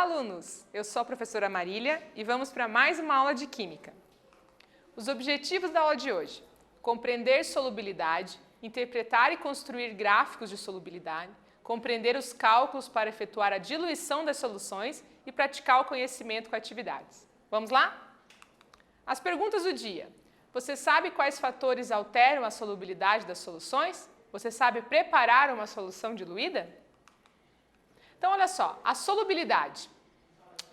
alunos! Eu sou a professora Marília e vamos para mais uma aula de Química. Os objetivos da aula de hoje: compreender solubilidade, interpretar e construir gráficos de solubilidade, compreender os cálculos para efetuar a diluição das soluções e praticar o conhecimento com atividades. Vamos lá? As perguntas do dia. Você sabe quais fatores alteram a solubilidade das soluções? Você sabe preparar uma solução diluída? Então, olha só, a solubilidade.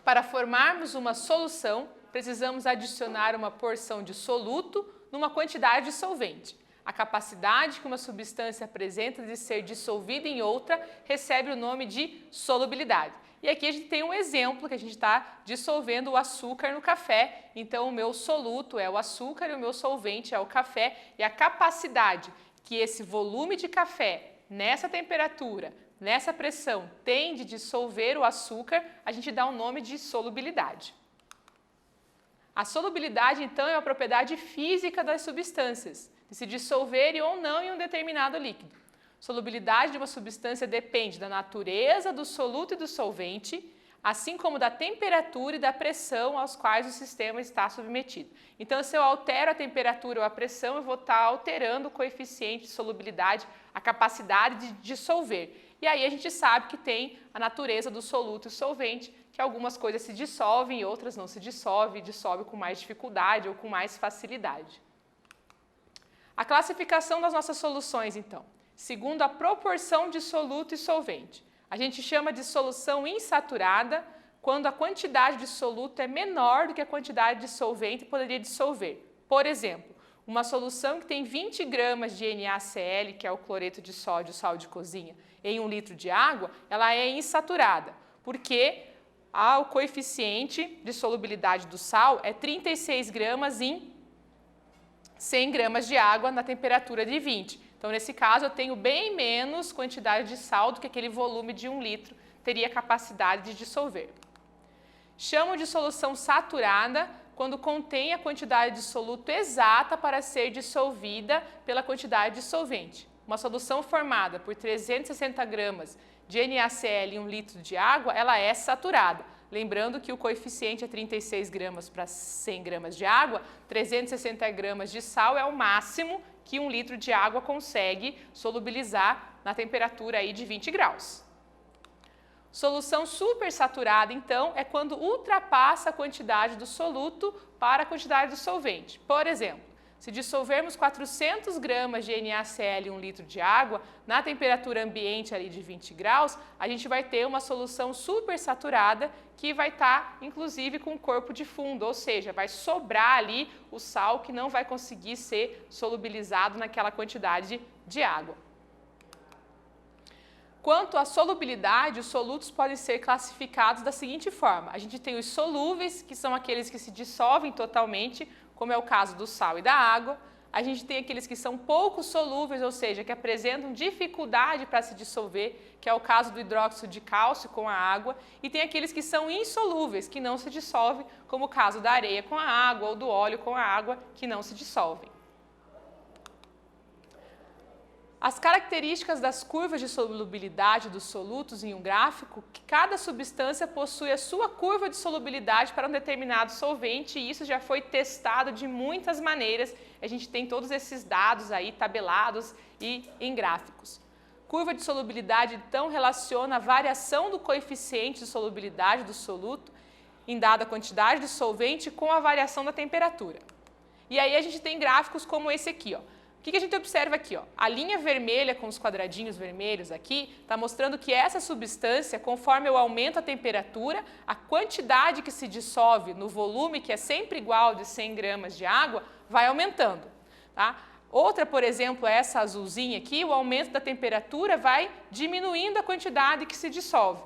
Para formarmos uma solução, precisamos adicionar uma porção de soluto numa quantidade de solvente. A capacidade que uma substância apresenta de ser dissolvida em outra recebe o nome de solubilidade. E aqui a gente tem um exemplo que a gente está dissolvendo o açúcar no café. Então, o meu soluto é o açúcar e o meu solvente é o café. E a capacidade que esse volume de café, nessa temperatura, nessa pressão, tem de dissolver o açúcar, a gente dá o nome de solubilidade. A solubilidade, então, é uma propriedade física das substâncias, de se dissolverem ou não em um determinado líquido. Solubilidade de uma substância depende da natureza do soluto e do solvente, assim como da temperatura e da pressão aos quais o sistema está submetido. Então, se eu altero a temperatura ou a pressão, eu vou estar alterando o coeficiente de solubilidade, a capacidade de dissolver. E aí a gente sabe que tem a natureza do soluto e solvente, que algumas coisas se dissolvem e outras não se dissolvem, dissolve com mais dificuldade ou com mais facilidade. A classificação das nossas soluções, então, segundo a proporção de soluto e solvente. A gente chama de solução insaturada quando a quantidade de soluto é menor do que a quantidade de solvente poderia dissolver. Por exemplo, uma solução que tem 20 gramas de NaCl, que é o cloreto de sódio, sal de cozinha, em 1 litro de água, ela é insaturada, porque o coeficiente de solubilidade do sal é 36 gramas em 100 gramas de água na temperatura de 20. Então, nesse caso, eu tenho bem menos quantidade de sal do que aquele volume de 1 litro teria capacidade de dissolver. Chamo de solução saturada quando contém a quantidade de soluto exata para ser dissolvida pela quantidade de solvente. Uma solução formada por 360 gramas de NaCl em 1 litro de água, ela é saturada. Lembrando que o coeficiente é 36 gramas para 100 gramas de água, 360 gramas de sal é o máximo que 1 litro de água consegue solubilizar na temperatura aí de 20 graus. Solução supersaturada, então, é quando ultrapassa a quantidade do soluto para a quantidade do solvente. Por exemplo, se dissolvermos 400 gramas de NaCl em 1 litro de água, na temperatura ambiente ali de 20 graus, a gente vai ter uma solução supersaturada que vai estar, inclusive, com corpo de fundo, ou seja, vai sobrar ali o sal que não vai conseguir ser solubilizado naquela quantidade de água. Quanto à solubilidade, os solutos podem ser classificados da seguinte forma. A gente tem os solúveis, que são aqueles que se dissolvem totalmente, como é o caso do sal e da água. A gente tem aqueles que são pouco solúveis, ou seja, que apresentam dificuldade para se dissolver, que é o caso do hidróxido de cálcio com a água. E tem aqueles que são insolúveis, que não se dissolvem, como o caso da areia com a água ou do óleo com a água, que não se dissolvem. As características das curvas de solubilidade dos solutos em um gráfico, que cada substância possui a sua curva de solubilidade para um determinado solvente, e isso já foi testado de muitas maneiras. A gente tem todos esses dados aí tabelados e em gráficos. Curva de solubilidade, então, relaciona a variação do coeficiente de solubilidade do soluto em dada quantidade de solvente com a variação da temperatura. E aí a gente tem gráficos como esse aqui, ó. O que a gente observa aqui? Ó? A linha vermelha com os quadradinhos vermelhos aqui está mostrando que essa substância, conforme eu aumento a temperatura, a quantidade que se dissolve no volume, que é sempre igual de 100 gramas de água, vai aumentando. Tá? Outra, por exemplo, é essa azulzinha aqui, o aumento da temperatura vai diminuindo a quantidade que se dissolve.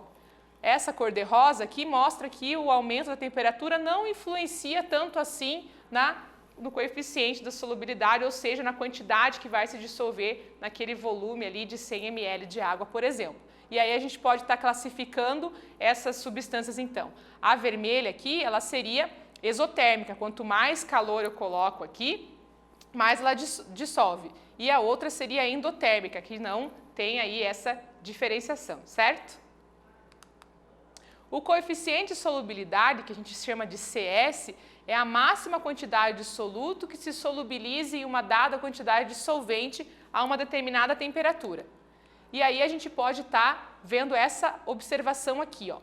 Essa cor de rosa aqui mostra que o aumento da temperatura não influencia tanto assim no coeficiente da solubilidade, ou seja, na quantidade que vai se dissolver naquele volume ali de 100 ml de água, por exemplo. E aí a gente pode estar classificando essas substâncias então. A vermelha aqui, ela seria exotérmica, quanto mais calor eu coloco aqui, mais ela dissolve. E a outra seria endotérmica, que não tem aí essa diferenciação, certo? O coeficiente de solubilidade, que a gente chama de CS, é a máxima quantidade de soluto que se solubilize em uma dada quantidade de solvente a uma determinada temperatura. E aí a gente pode estar vendo essa observação aqui, ó.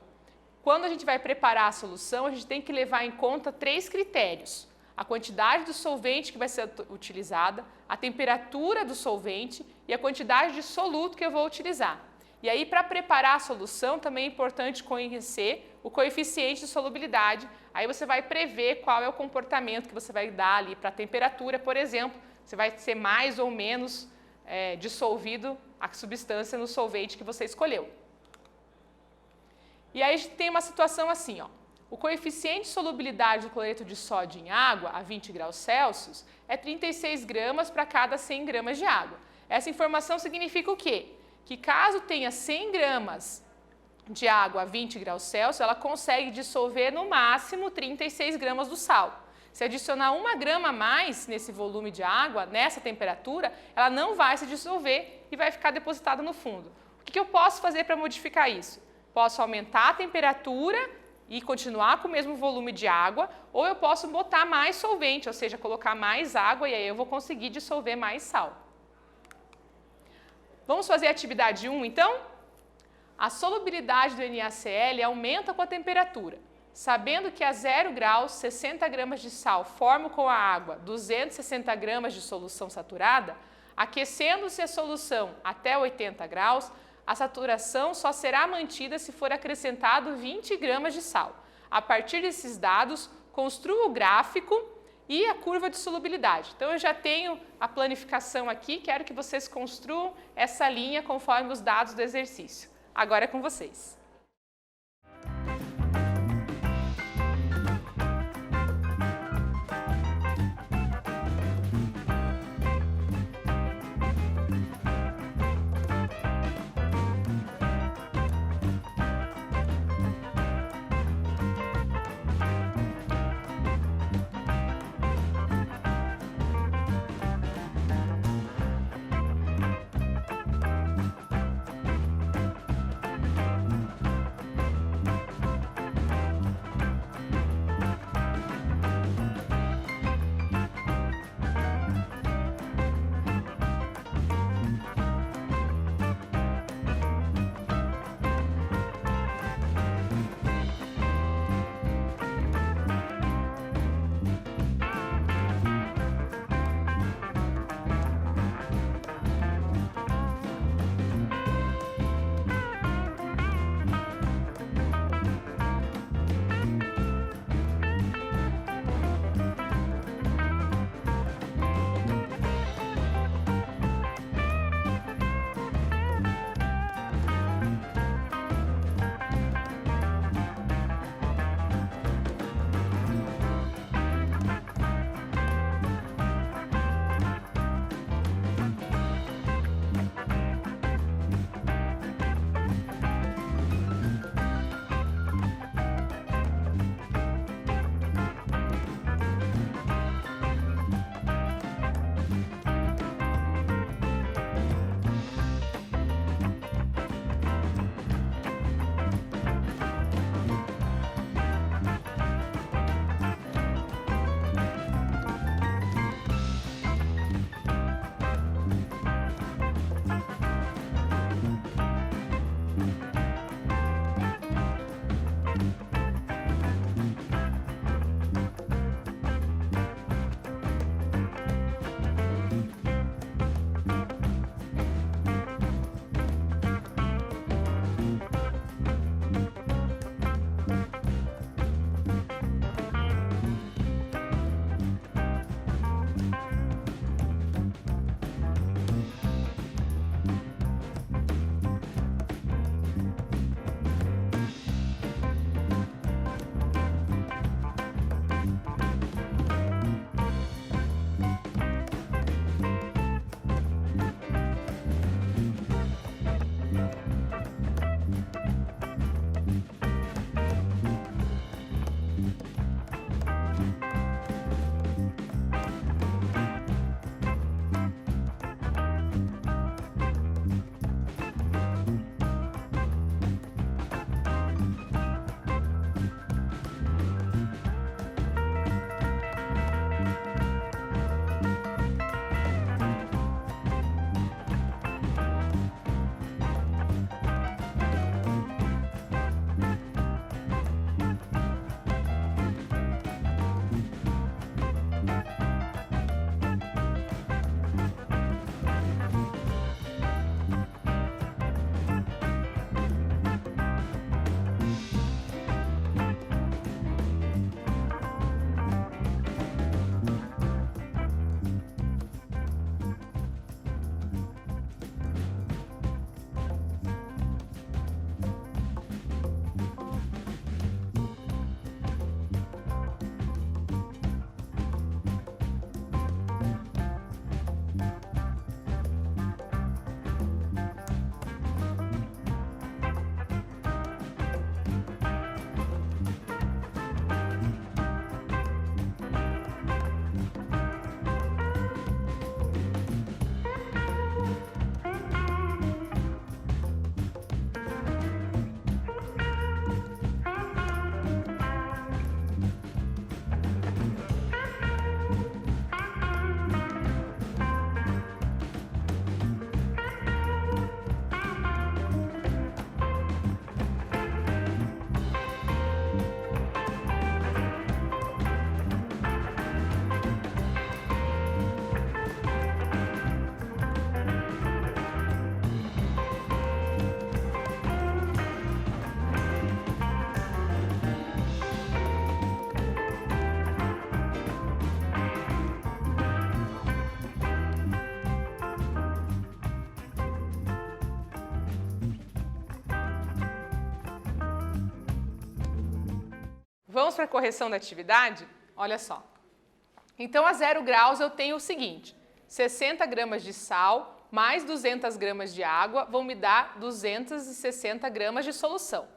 Quando a gente vai preparar a solução, a gente tem que levar em conta 3 critérios: a quantidade do solvente que vai ser utilizada, a temperatura do solvente e a quantidade de soluto que eu vou utilizar. E aí, para preparar a solução, também é importante conhecer o coeficiente de solubilidade. Aí você vai prever qual é o comportamento que você vai dar ali para a temperatura, por exemplo, se vai ser mais ou menos dissolvido a substância no solvente que você escolheu. E aí a gente tem uma situação assim, ó. O coeficiente de solubilidade do cloreto de sódio em água a 20 graus Celsius é 36 gramas para cada 100 gramas de água. Essa informação significa o quê? Que caso tenha 100 gramas de água a 20 graus Celsius, ela consegue dissolver no máximo 36 gramas do sal. Se adicionar 1 grama a mais nesse volume de água, nessa temperatura, ela não vai se dissolver e vai ficar depositada no fundo. O que eu posso fazer para modificar isso? Posso aumentar a temperatura e continuar com o mesmo volume de água, ou eu posso botar mais solvente, ou seja, colocar mais água e aí eu vou conseguir dissolver mais sal. Vamos fazer a atividade 1, então? A solubilidade do NaCl aumenta com a temperatura. Sabendo que a 0 graus, 60 gramas de sal formam com a água 260 gramas de solução saturada, aquecendo-se a solução até 80 graus, a saturação só será mantida se for acrescentado 20 gramas de sal. A partir desses dados, construa o gráfico e a curva de solubilidade. Então, eu já tenho a planificação aqui, quero que vocês construam essa linha conforme os dados do exercício. Agora é com vocês. Vamos para a correção da atividade? Olha só. Então, a 0 graus eu tenho o seguinte, 60 gramas de sal mais 200 gramas de água vão me dar 260 gramas de solução.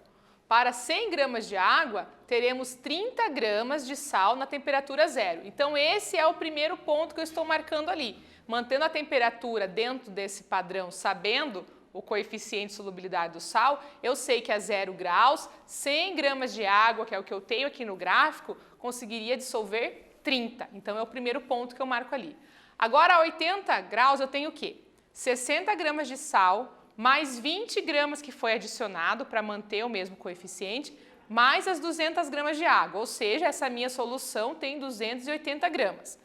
Para 100 gramas de água, teremos 30 gramas de sal na temperatura 0. Então, esse é o primeiro ponto que eu estou marcando ali. Mantendo a temperatura dentro desse padrão, sabendo o coeficiente de solubilidade do sal, eu sei que a 0 graus, 100 gramas de água, que é o que eu tenho aqui no gráfico, conseguiria dissolver 30. Então, é o primeiro ponto que eu marco ali. Agora, a 80 graus, eu tenho o quê? 60 gramas de sal, mais 20 gramas que foi adicionado para manter o mesmo coeficiente, mais as 200 gramas de água, ou seja, essa minha solução tem 280 gramas.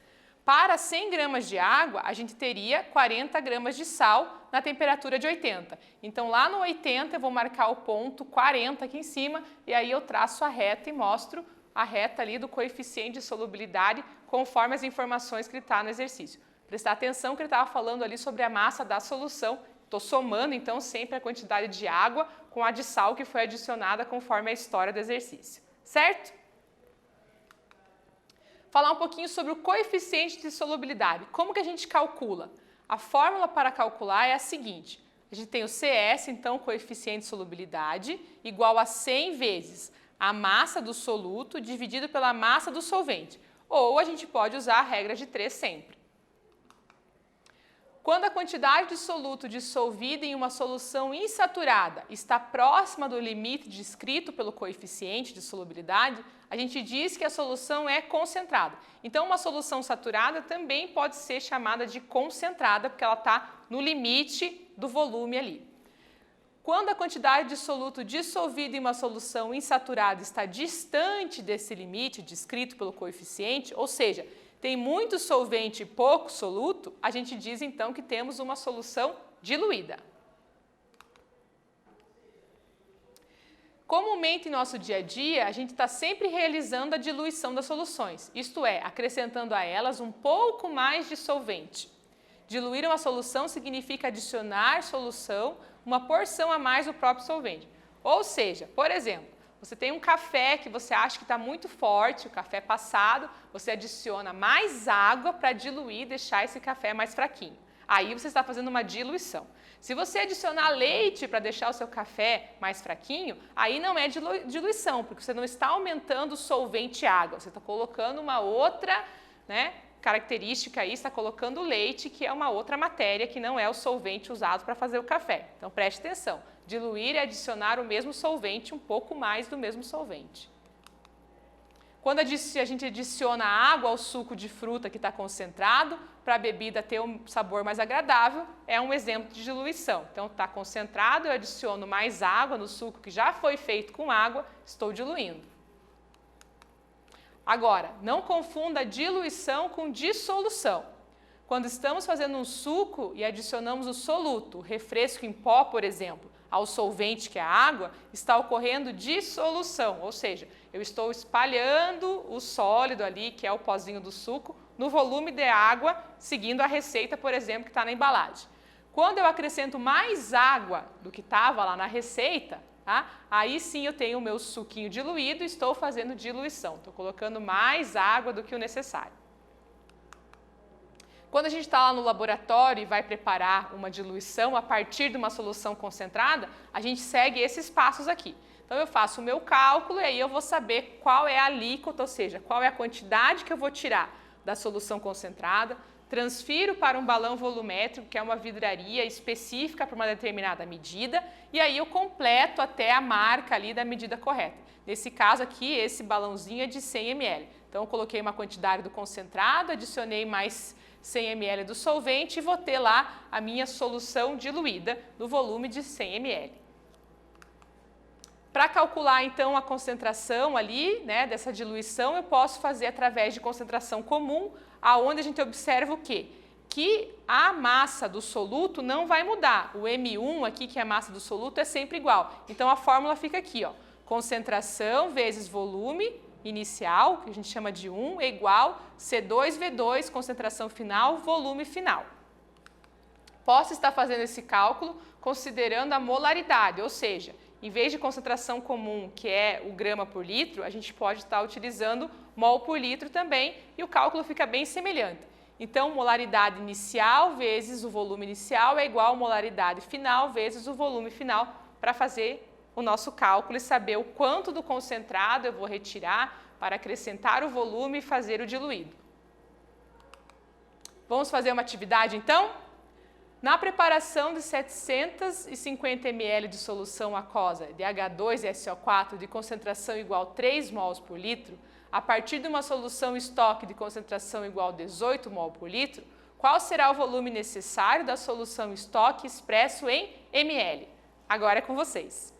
Para 100 gramas de água, a gente teria 40 gramas de sal na temperatura de 80. Então, lá no 80, eu vou marcar o ponto 40 aqui em cima, e aí eu traço a reta e mostro a reta ali do coeficiente de solubilidade, conforme as informações que está no exercício. Prestar atenção que ele estava falando ali sobre a massa da solução. Estou somando, então, sempre a quantidade de água com a de sal que foi adicionada conforme a história do exercício. Certo? Falar um pouquinho sobre o coeficiente de solubilidade. Como que a gente calcula? A fórmula para calcular é a seguinte. A gente tem o CS, então, o coeficiente de solubilidade, igual a 100 vezes a massa do soluto dividido pela massa do solvente. Ou a gente pode usar a regra de 3 sempre. Quando a quantidade de soluto dissolvida em uma solução insaturada está próxima do limite descrito pelo coeficiente de solubilidade, a gente diz que a solução é concentrada. Então, uma solução saturada também pode ser chamada de concentrada, porque ela está no limite do volume ali. Quando a quantidade de soluto dissolvido em uma solução insaturada está distante desse limite descrito pelo coeficiente, ou seja, tem muito solvente e pouco soluto, a gente diz então que temos uma solução diluída. Comumente em nosso dia a dia, a gente está sempre realizando a diluição das soluções, isto é, acrescentando a elas um pouco mais de solvente. Diluir uma solução significa adicionar solução, uma porção a mais do próprio solvente. Ou seja, por exemplo, você tem um café que você acha que está muito forte, o café passado, você adiciona mais água para diluir e deixar esse café mais fraquinho. Aí você está fazendo uma diluição. Se você adicionar leite para deixar o seu café mais fraquinho, aí não é diluição, porque você não está aumentando o solvente água, você está colocando uma outra, característica aí, está colocando leite, que é uma outra matéria que não é o solvente usado para fazer o café. Então preste atenção. Diluir é adicionar o mesmo solvente, um pouco mais do mesmo solvente. Quando a gente adiciona água ao suco de fruta que está concentrado, para a bebida ter um sabor mais agradável, é um exemplo de diluição. Então está concentrado, eu adiciono mais água no suco que já foi feito com água, estou diluindo. Agora, não confunda diluição com dissolução. Quando estamos fazendo um suco e adicionamos o soluto, o refresco em pó, por exemplo, ao solvente que é a água, está ocorrendo dissolução, ou seja, eu estou espalhando o sólido ali, que é o pozinho do suco, no volume de água, seguindo a receita, por exemplo, que está na embalagem. Quando eu acrescento mais água do que estava lá na receita, aí sim eu tenho o meu suquinho diluído e estou fazendo diluição, estou colocando mais água do que o necessário. Quando a gente está lá no laboratório e vai preparar uma diluição a partir de uma solução concentrada, a gente segue esses passos aqui. Então eu faço o meu cálculo e aí eu vou saber qual é a alíquota, ou seja, qual é a quantidade que eu vou tirar da solução concentrada, transfiro para um balão volumétrico, que é uma vidraria específica para uma determinada medida, e aí eu completo até a marca ali da medida correta. Nesse caso aqui, esse balãozinho é de 100 ml. Então eu coloquei uma quantidade do concentrado, adicionei mais 100 ml do solvente e vou ter lá a minha solução diluída no volume de 100 ml. Para calcular então a concentração ali, dessa diluição, eu posso fazer através de concentração comum, aonde a gente observa o quê? Que a massa do soluto não vai mudar. O M1 aqui, que é a massa do soluto, é sempre igual. Então a fórmula fica aqui, concentração vezes volume inicial, que a gente chama de 1, é igual C2V2, concentração final, volume final. Posso estar fazendo esse cálculo considerando a molaridade, ou seja, em vez de concentração comum, que é o grama por litro, a gente pode estar utilizando mol por litro também e o cálculo fica bem semelhante. Então, molaridade inicial vezes o volume inicial é igual a molaridade final vezes o volume final para fazer o nosso cálculo e saber o quanto do concentrado eu vou retirar para acrescentar o volume e fazer o diluído. Vamos fazer uma atividade então? Na preparação de 750 ml de solução aquosa de H2SO4 de concentração igual a 3 mols por litro, a partir de uma solução estoque de concentração igual a 18 mol por litro, qual será o volume necessário da solução estoque expresso em ml? Agora é com vocês.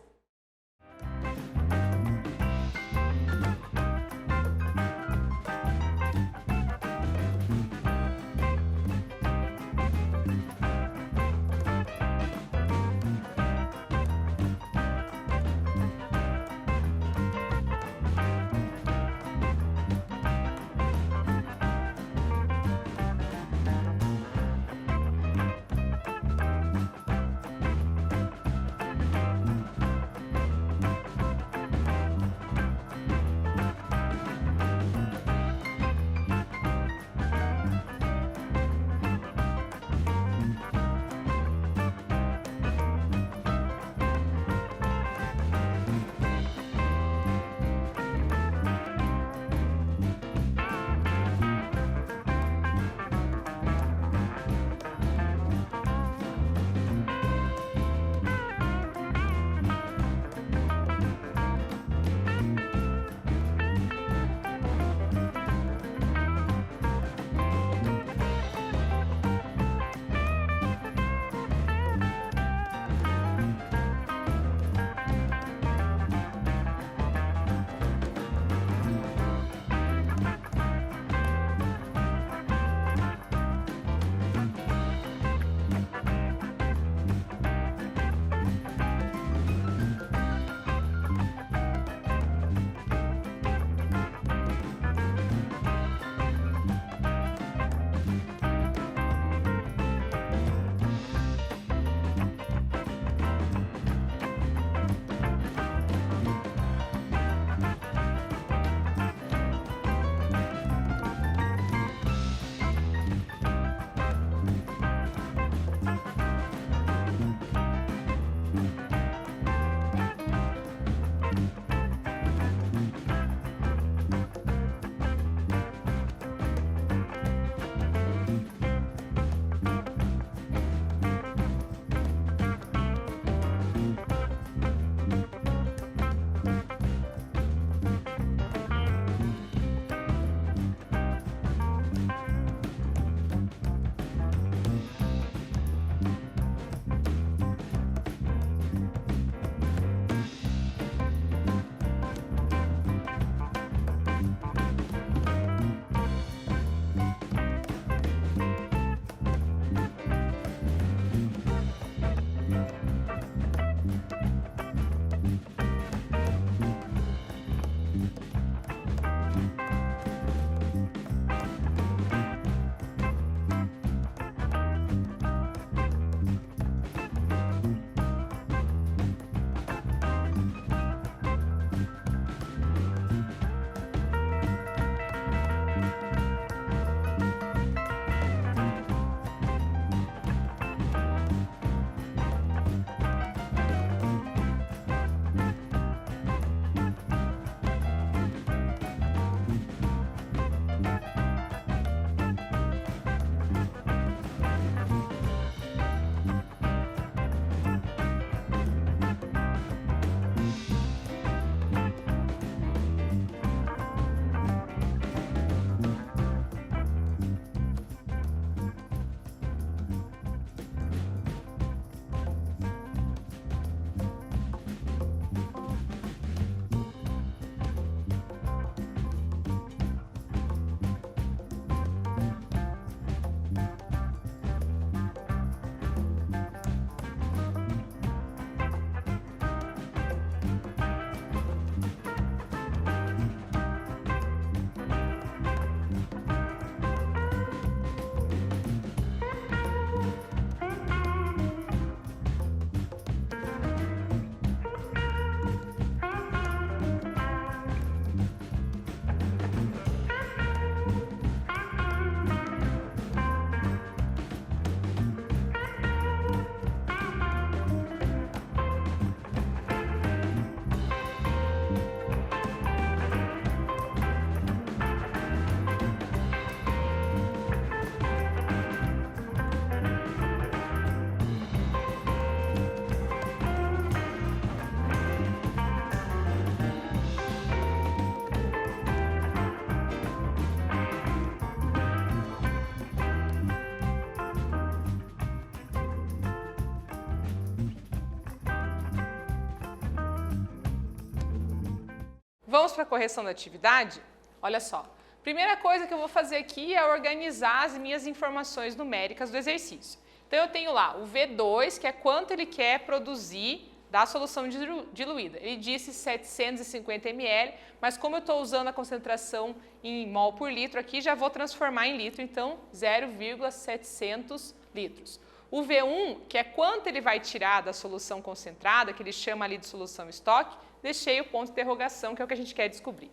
Vamos para a correção da atividade? Olha só. Primeira coisa que eu vou fazer aqui é organizar as minhas informações numéricas do exercício. Então, eu tenho lá o V2, que é quanto ele quer produzir da solução diluída. Ele disse 750 ml, mas como eu estou usando a concentração em mol por litro aqui, já vou transformar em litro, então 0,700 litros. O V1, que é quanto ele vai tirar da solução concentrada, que ele chama ali de solução estoque, deixei o ponto de interrogação, que é o que a gente quer descobrir.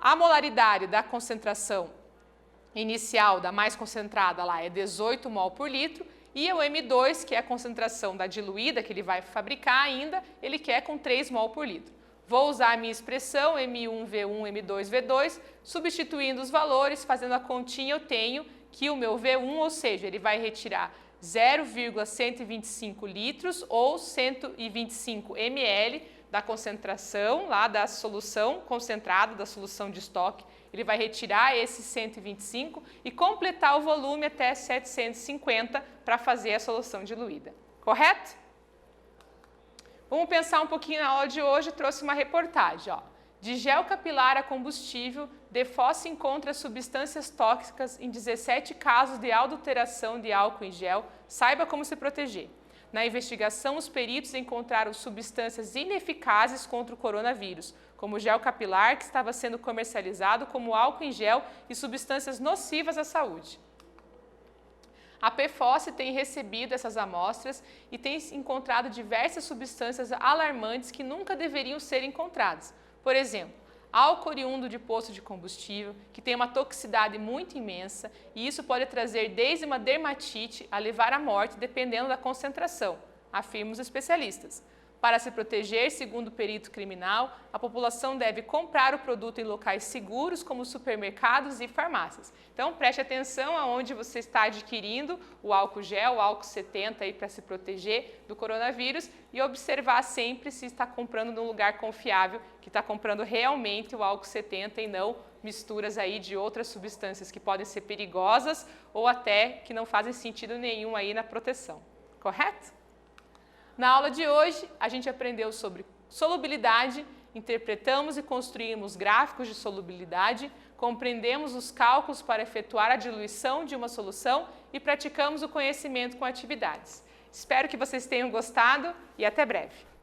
A molaridade da concentração inicial, da mais concentrada lá, é 18 mol por litro, e o M2, que é a concentração da diluída que ele vai fabricar ainda, ele quer com 3 mol por litro. Vou usar a minha expressão M1, V1, M2, V2, substituindo os valores, fazendo a continha, eu tenho que o meu V1, ou seja, ele vai retirar 0,125 litros ou 125 ml da concentração lá da solução concentrada, da solução de estoque. Ele vai retirar esses 125 e completar o volume até 750 para fazer a solução diluída. Correto? Vamos pensar um pouquinho na aula de hoje. Eu trouxe uma reportagem. Ó. De gel capilar a combustível, DeFosse encontra substâncias tóxicas em 17 casos de adulteração de álcool em gel. Saiba como se proteger. Na investigação, os peritos encontraram substâncias ineficazes contra o coronavírus, como gel capilar, que estava sendo comercializado como álcool em gel, e substâncias nocivas à saúde. A PFOS tem recebido essas amostras e tem encontrado diversas substâncias alarmantes que nunca deveriam ser encontradas. Por exemplo, álcool oriundo de poço de combustível, que tem uma toxicidade muito imensa, e isso pode trazer desde uma dermatite a levar à morte, dependendo da concentração, afirmam os especialistas. Para se proteger, segundo o perito criminal, a população deve comprar o produto em locais seguros, como supermercados e farmácias. Então, preste atenção aonde você está adquirindo o álcool gel, o álcool 70 aí para se proteger do coronavírus, e observar sempre se está comprando num lugar confiável, que está comprando realmente o álcool 70 e não misturas aí de outras substâncias que podem ser perigosas ou até que não fazem sentido nenhum aí na proteção. Correto? Na aula de hoje, a gente aprendeu sobre solubilidade, interpretamos e construímos gráficos de solubilidade, compreendemos os cálculos para efetuar a diluição de uma solução e praticamos o conhecimento com atividades. Espero que vocês tenham gostado e até breve!